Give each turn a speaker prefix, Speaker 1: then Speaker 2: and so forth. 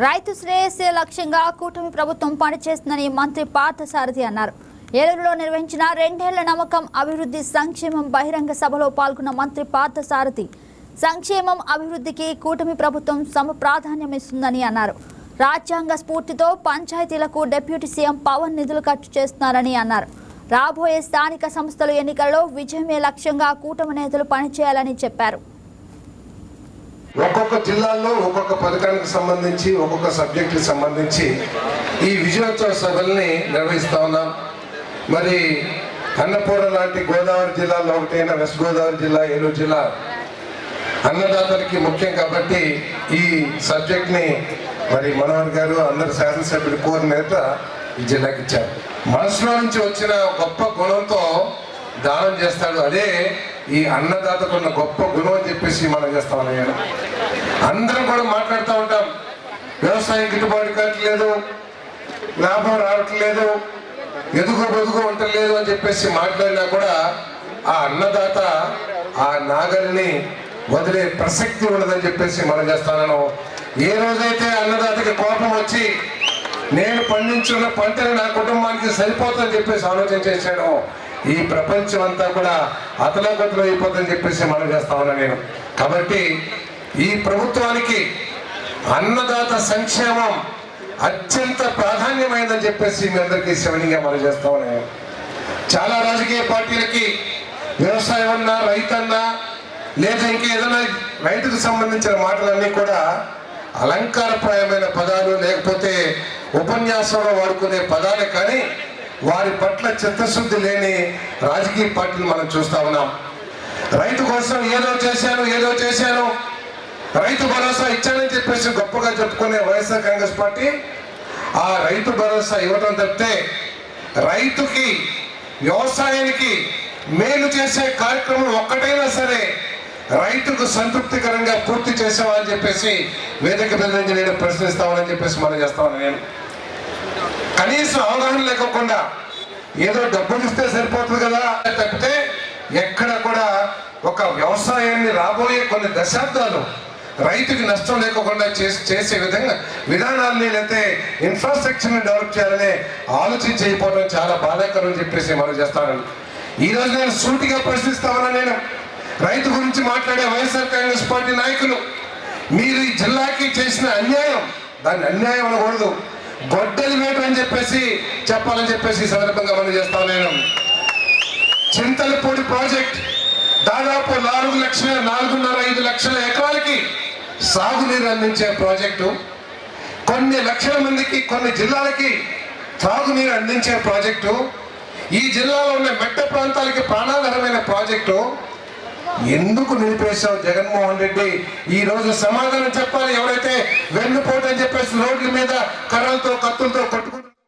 Speaker 1: రైతు శ్రేయస్సే లక్ష్యంగా కూటమి ప్రభుత్వం పనిచేస్తుందని మంత్రి పార్థసారథి అన్నారు. ఏలూరులో నిర్వహించిన 2 ఏళ్ల నమ్మకం అభివృద్ధి సంక్షేమం బహిరంగ సభలో పాల్గొన్న మంత్రి పార్థసారథి సంక్షేమం అభివృద్ధికి కూటమి ప్రభుత్వం ప్రాధాన్యమిస్తుందని అన్నారు. రాజ్యాంగ స్ఫూర్తితో పంచాయతీలకు డిప్యూటీ సీఎం పవన్ నిధులు ఖర్చు చేస్తున్నారని అన్నారు. రాబోయే స్థానిక సంస్థల ఎన్నికల్లో విజయమే లక్ష్యంగా కూటమి నేతలు పనిచేయాలని చెప్పారు.
Speaker 2: ఒక్కొక్క జిల్లాలో ఒక్కొక్క పథకానికి సంబంధించి ఒక్కొక్క సబ్జెక్టుకి సంబంధించి ఈ విజయోత్సవ సభల్ని నిర్వహిస్తా ఉన్నాం. మరి అన్నపూర్ణ లాంటి గోదావరి జిల్లాలో ఒకటైన వెస్ట్ గోదావరి జిల్లా, ఏలూరు జిల్లా అన్నదాతలకి ముఖ్యం కాబట్టి ఈ సబ్జెక్ట్ని మరి మనోహర్ గారు అందరు శాసనసభ్యులు కోరిన మీద ఈ జిల్లాకి ఇచ్చారు. మనసులో నుంచి వచ్చిన గొప్ప గుణంతో దానం చేస్తాడు. అదే ఈ అన్నదాతకున్న గొప్ప గుణం అని చెప్పేసి మనం చేస్తామని అందరం కూడా మాట్లాడుతూ ఉంటాం. వ్యవసాయం గిట్టుబాటు కావట్లేదు, లాభం రావట్లేదు, ఎదుగు ఉండలేదు అని చెప్పేసి మాట్లాడినా కూడా ఆ అన్నదాత ఆ నాగలిని వదిలే ప్రసక్తి ఉండదని చెప్పేసి మనం చేస్తాను. ఏ రోజైతే అన్నదాతకి కోపం వచ్చి నేను పండించున్న పంటని నా కుటుంబానికి సరిపోతుందని చెప్పేసి ఆలోచన చేశాను, ఈ ప్రపంచం అంతా కూడా అతలాకుతలం అయిపోతుందని చెప్పేసి మనం చేస్తా ఉన్నా నేను. కాబట్టి ఈ ప్రభుత్వానికి అన్నదాత సంక్షేమం అత్యంత ప్రాధాన్యమైందని చెప్పేసి మీ అందరికీ శవనిగా మనం చేస్తా ఉన్నాను. చాలా రాజకీయ పార్టీలకి వ్యవసాయం అన్నా, రైతన్నా, లేదా ఇంకేదైనా రైతుకు సంబంధించిన మాటలన్నీ కూడా అలంకారప్రాయమైన పదాలు, లేకపోతే ఉపన్యాసంలో వాడుకునే పదాలే కానీ వారి పట్ల చిత్తశుద్ధి లేని రాజకీయ పార్టీలు మనం చూస్తా ఉన్నాం. రైతు కోసం ఏదో చేశాను, రైతు భరోసా ఇచ్చానని చెప్పేసి గొప్పగా చెప్పుకునే వైఎస్ఆర్ కాంగ్రెస్ పార్టీ ఆ రైతు భరోసా ఇవ్వడం తప్పితే రైతుకి, వ్యవసాయానికి మేలు చేసే కార్యక్రమం ఒక్కటైనా సరే రైతుకు సంతృప్తికరంగా పూర్తి చేసామని చెప్పేసి వేదిక మీద నుంచి నేను ప్రశ్నిస్తామని చెప్పేసి మనం చేస్తామని నేను. కనీసం అవగాహన లేకుండా ఏదో డబ్బులు ఇస్తే సరిపోతుంది కదా తప్పితే ఎక్కడ కూడా ఒక వ్యవసాయాన్ని రాబోయే కొన్ని దశాబ్దాలు రైతుకి నష్టం లేకుండా చేసే విధంగా విధానాన్ని లేకపోతే ఇన్ఫ్రాస్ట్రక్చర్ని డెవలప్ చేయాలని ఆలోచించకపోవడం చాలా బాధాకరం అని చెప్పేసి మనం చేస్తానని ఈరోజు నేను సూటిగా ప్రశ్నిస్తామని నేను. రైతు గురించి మాట్లాడే వైఎస్ఆర్ కాంగ్రెస్ పార్టీ నాయకులు, మీరు ఈ జిల్లాకి చేసిన అన్యాయం, దాన్ని అన్యాయం అనకూడదు, గొడ్డలి వేటు అని చెప్పేసి చెప్పాలని చెప్పేసి ఈ సందర్భంగా మనం చేస్తాం. నేను చింతలపూడి ప్రాజెక్ట్ దాదాపు 4,5 లక్షల ఎకరాలకి సాగునీరు అందించే ప్రాజెక్టు, కొన్ని లక్షల మందికి, కొన్ని జిల్లాలకి త్రాగునీరు అందించే ప్రాజెక్టు, ఈ జిల్లాలో ఉన్న మెట్ట ప్రాంతాలకి ప్రాణాధారమైన ప్రాజెక్టు ఎందుకు నిలిపేశావు జగన్మోహన్ రెడ్డి? ఈ రోజు సమాధానం చెప్పాలి. ఎవరైతే వెన్నుపోటు అని చెప్పేసి రోడ్ల మీద కర్రలతో, కత్తులతో